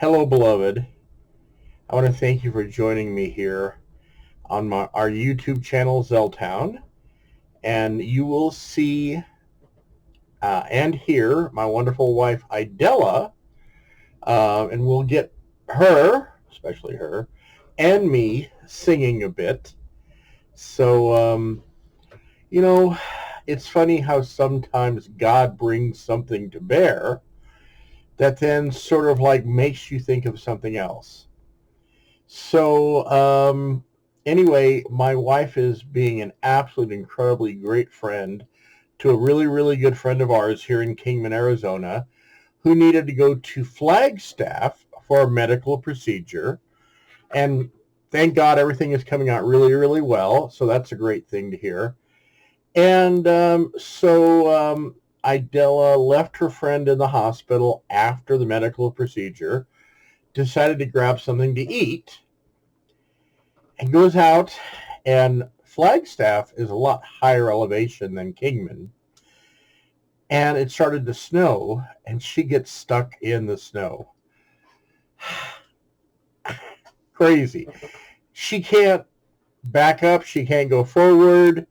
Hello, beloved. I want to thank you for joining me here on our YouTube channel, Zelltown. And you will see and hear my wonderful wife, Idella, and we'll get her, especially her, and me singing a bit. So, it's funny how sometimes God brings something to bear that then sort of like makes you think of something else. So, anyway, my wife is being an absolute incredibly great friend to a really, really good friend of ours here in Kingman, Arizona, who needed to go to Flagstaff for a medical procedure. And thank God everything is coming out really, really well. So that's a great thing to hear. And Idella left her friend in the hospital after the medical procedure, decided to grab something to eat, and goes out, and Flagstaff is a lot higher elevation than Kingman. And it started to snow, and she gets stuck in the snow. Crazy. She can't back up. She can't go forward.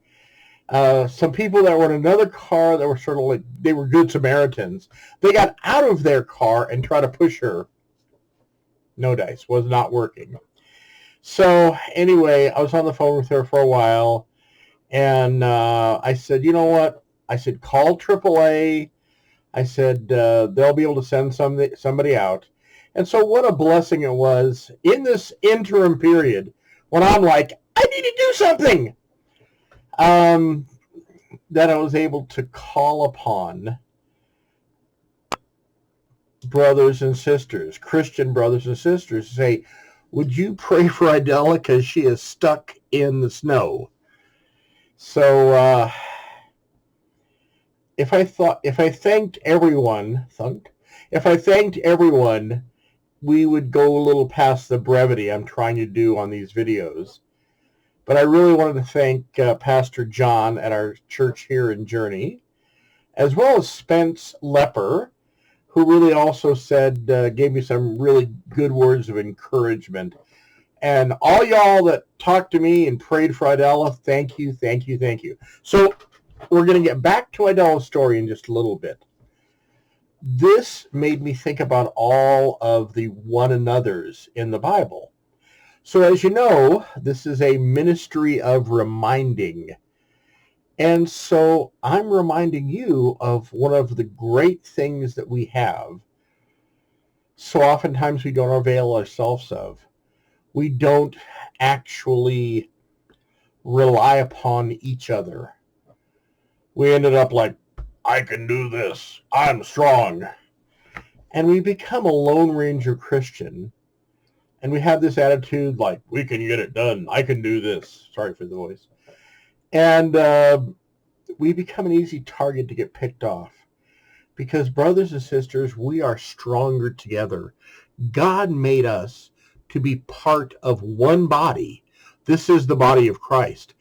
Some people that were in another car that were sort of like, they were good Samaritans. They got out of their car and tried to push her. No dice. Was not working. So anyway, I was on the phone with her for a while, and I said, you know what? I said, call AAA. I said, they'll be able to send somebody out. And so what a blessing it was in this interim period when I'm like, I need to do something, that I was able to call upon brothers and sisters, Christian brothers and sisters, to say, would you pray for Idella because she is stuck in the snow? So if I thanked everyone, we would go a little past the brevity I'm trying to do on these videos. But I really wanted to thank Pastor John at our church here in Journey, as well as Spence Lepper, who really also said, gave me some really good words of encouragement. And all y'all that talked to me and prayed for Idella, thank you, thank you, thank you. So we're going to get back to Idella's story in just a little bit. This made me think about all of the one another's in the Bible. So as you know, this is a ministry of reminding. And so I'm reminding you of one of the great things that we have. So oftentimes we don't avail ourselves of. We don't actually rely upon each other. We ended up like, I can do this. I'm strong. And we become a Lone Ranger Christian. And we have this attitude like, we can get it done. I can do this. Sorry for the voice. And we become an easy target to get picked off. Because brothers and sisters, we are stronger together. God made us to be part of one body. This is the body of Christ.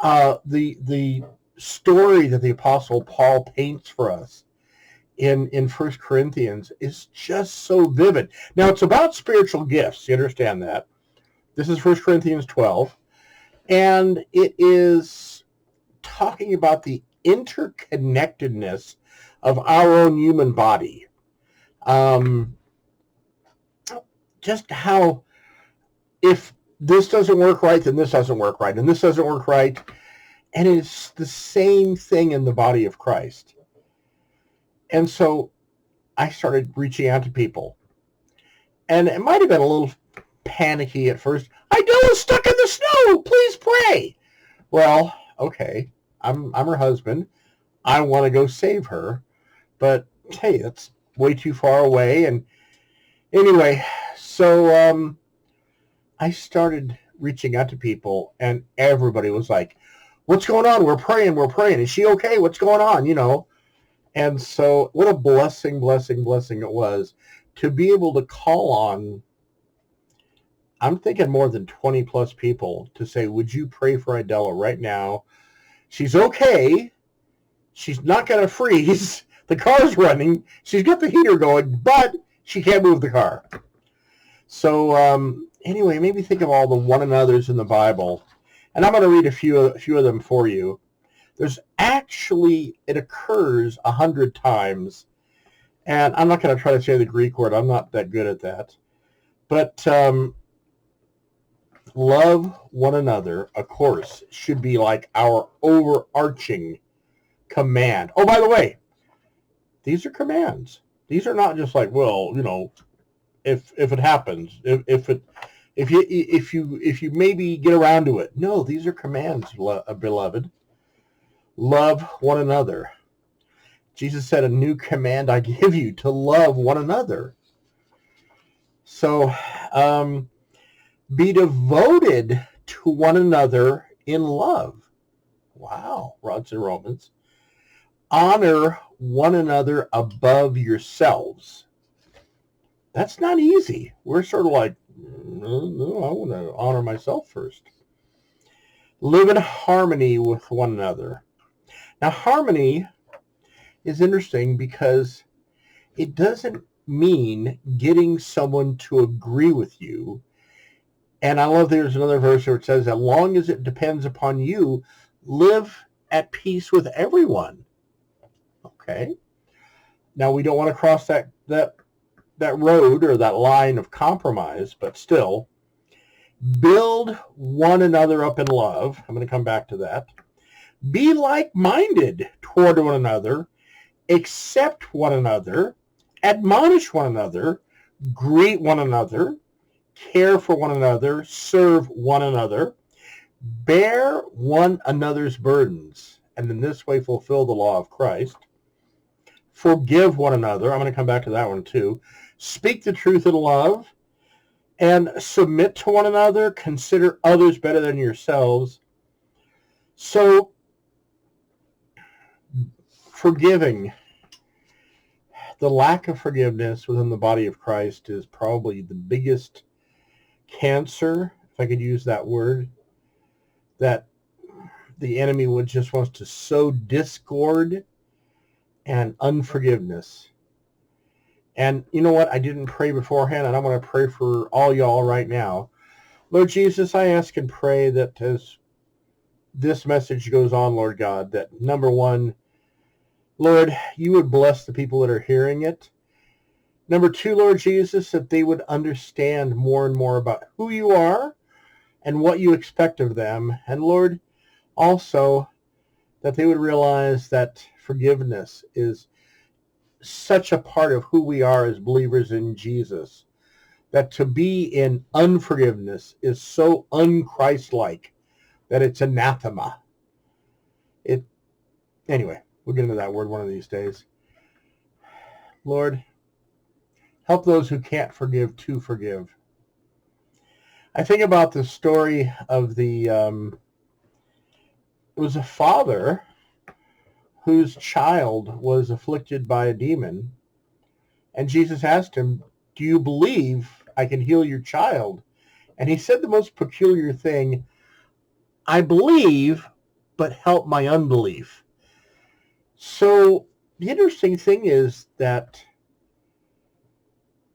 The story that the Apostle Paul paints for us in 1 Corinthians is just so vivid. Now, it's about spiritual gifts. You understand that. This is 1 Corinthians 12. And it is talking about the interconnectedness of our own human body. Just how if this doesn't work right, then this doesn't work right, and this doesn't work right. And it's the same thing in the body of Christ. And so I started reaching out to people. And it might have been a little panicky at first. Idella's stuck in the snow. Please pray. Well, okay. I'm her husband. I want to go save her. But, hey, that's way too far away. And anyway, so I started reaching out to people, and everybody was like, what's going on? We're praying. Is she okay? What's going on? You know? And so what a blessing it was to be able to call on, I'm thinking more than 20 plus people to say, would you pray for Idella right now? She's okay. She's not going to freeze. The car's running. She's got the heater going, but she can't move the car. So anyway, maybe think of all the one another's in the Bible. And I'm going to read a few of them for you. There's actually, it occurs 100 times. And I'm not going to try to say the Greek word. I'm not that good at that. But love one another, of course, should be like our overarching command. Oh, by the way, these are commands. These are not just like, well, if it happens, if you maybe get around to it. No, these are commands, beloved. Love one another. Jesus said, a new command I give you, to love one another. So, be devoted to one another in love. Wow, Rod's in Romans. Honor one another above yourselves. That's not easy. We're sort of like, no, I want to honor myself first. Live in harmony with one another. Now, harmony is interesting because it doesn't mean getting someone to agree with you. And I love there's another verse where it says, as long as it depends upon you, live at peace with everyone. Okay. Now, we don't want to cross that road or that line of compromise, but still, build one another up in love. I'm going to come back to that. Be like-minded toward one another, accept one another, admonish one another, greet one another, care for one another, serve one another, bear one another's burdens, and in this way fulfill the law of Christ. Forgive one another. I'm going to come back to that one too. Speak the truth in love, and submit to one another. Consider others better than yourselves. So, forgiving. The lack of forgiveness within the body of Christ is probably the biggest cancer, if I could use that word, that the enemy would just wants to sow discord and unforgiveness. And you know what? I didn't pray beforehand, and I'm going to pray for all y'all right now. Lord Jesus, I ask and pray that as this message goes on, Lord God, that number one, Lord, you would bless the people that are hearing it. Number two, Lord Jesus, that they would understand more and more about who you are and what you expect of them. And Lord, also that they would realize that forgiveness is such a part of who we are as believers in Jesus, that to be in unforgiveness is so un-Christ-like that it's anathema. Anyway, we'll get into that word one of these days. Lord, help those who can't forgive to forgive. I think about the story of it was a father whose child was afflicted by a demon. And Jesus asked him, do you believe I can heal your child? And he said the most peculiar thing, I believe, but help my unbelief. So the interesting thing is that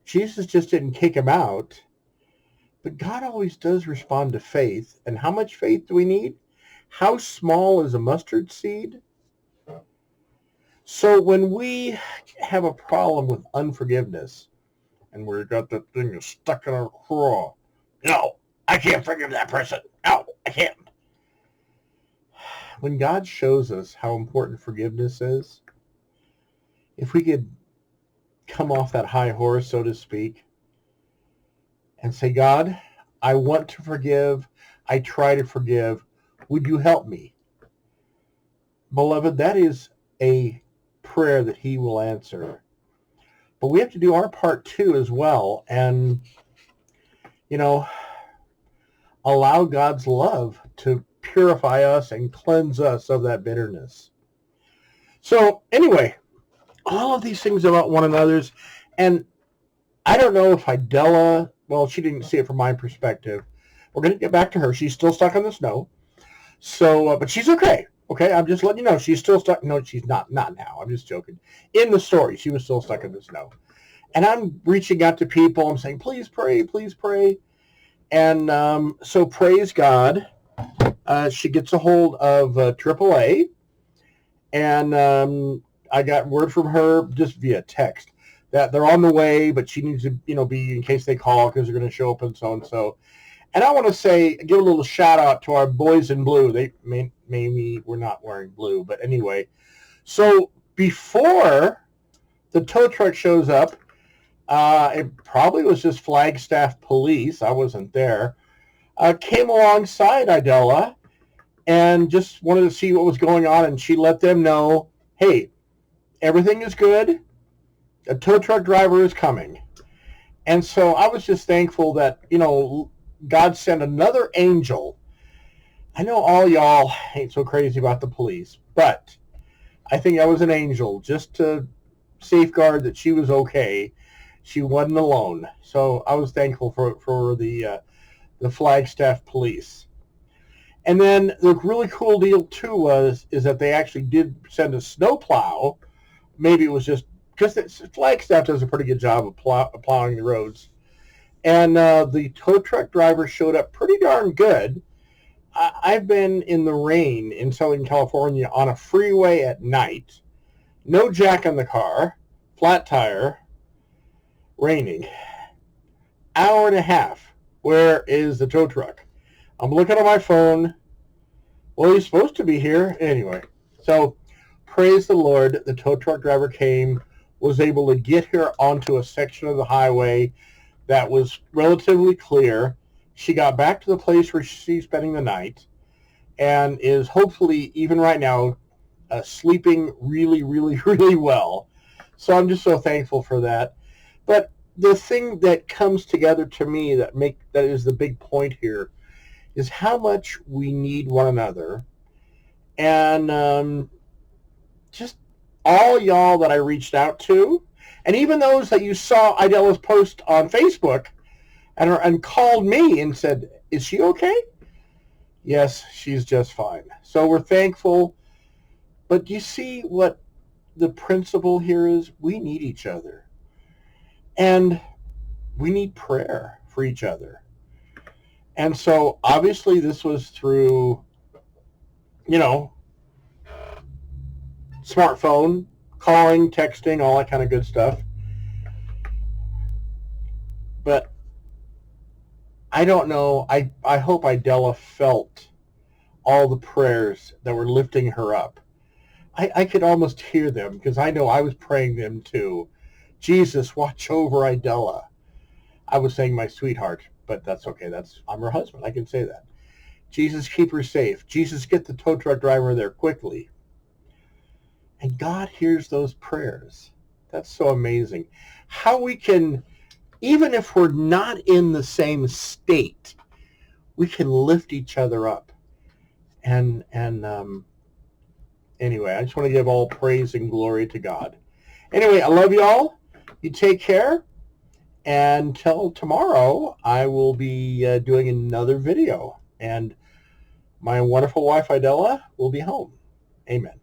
Jesus just didn't kick him out, but God always does respond to faith. And how much faith do we need? How small is a mustard seed? So when we have a problem with unforgiveness, and we've got that thing stuck in our craw, no, I can't forgive that person. No, I can't. When God shows us how important forgiveness is, if we could come off that high horse, so to speak, and say, God, I want to forgive. I try to forgive. Would you help me? Beloved, that is a prayer that he will answer. But we have to do our part too as well. And, allow God's love to purify us and cleanse us of that bitterness. So anyway, all of these things about one another's, and I don't know if Idella, well, she didn't see it from my perspective. We're going to get back to her. She's still stuck in the snow. So, but she's okay. Okay, I'm just letting you know. She's still stuck. No, she's not now. I'm just joking. In the story, she was still stuck in the snow. And I'm reaching out to people. I'm saying, please pray, please pray. And so praise God. She gets a hold of AAA, and I got word from her just via text that they're on the way, but she needs to, be in case they call because they're going to show up and so and so. And I want to say, give a little shout out to our boys in blue. They maybe we're not wearing blue, but anyway. So before the tow truck shows up, it probably was just Flagstaff police. I wasn't there. Came alongside Idella and just wanted to see what was going on. And she let them know, hey, everything is good. A tow truck driver is coming. And so I was just thankful that, God sent another angel. I know all y'all ain't so crazy about the police, but I think I was an angel just to safeguard that she was okay. She wasn't alone. So I was thankful for the Flagstaff police. And then the really cool deal too is that they actually did send a snowplow. Maybe it was just because Flagstaff does a pretty good job of plowing the roads. And the tow truck driver showed up pretty darn good. I've been in the rain in Southern California on a freeway at night. No jack in the car, flat tire, raining. Hour and a half. Where is the tow truck? I'm looking at my phone. Well, he's supposed to be here. Anyway, so praise the Lord. The tow truck driver came, was able to get her onto a section of the highway that was relatively clear. She got back to the place where she's spending the night and is hopefully, even right now, sleeping really, really, really well. So I'm just so thankful for that. But the thing that comes together to me that is the big point here is how much we need one another. And just all y'all that I reached out to, and even those that you saw Idella's post on Facebook and called me and said, is she okay? Yes, she's just fine. So we're thankful. But you see what the principle here is? We need each other. And we need prayer for each other. And so obviously this was through, smartphone, calling, texting, all that kind of good stuff. But I don't know. I hope Idella felt all the prayers that were lifting her up. I could almost hear them because I know I was praying them too. Jesus, watch over Idella. I was saying my sweetheart, but that's okay. I'm her husband. I can say that. Jesus, keep her safe. Jesus, get the tow truck driver there quickly. And God hears those prayers. That's so amazing. How we can, even if we're not in the same state, we can lift each other up. And anyway, I just want to give all praise and glory to God. Anyway, I love y'all. You take care. Until tomorrow, I will be doing another video. And my wonderful wife, Idella, will be home. Amen.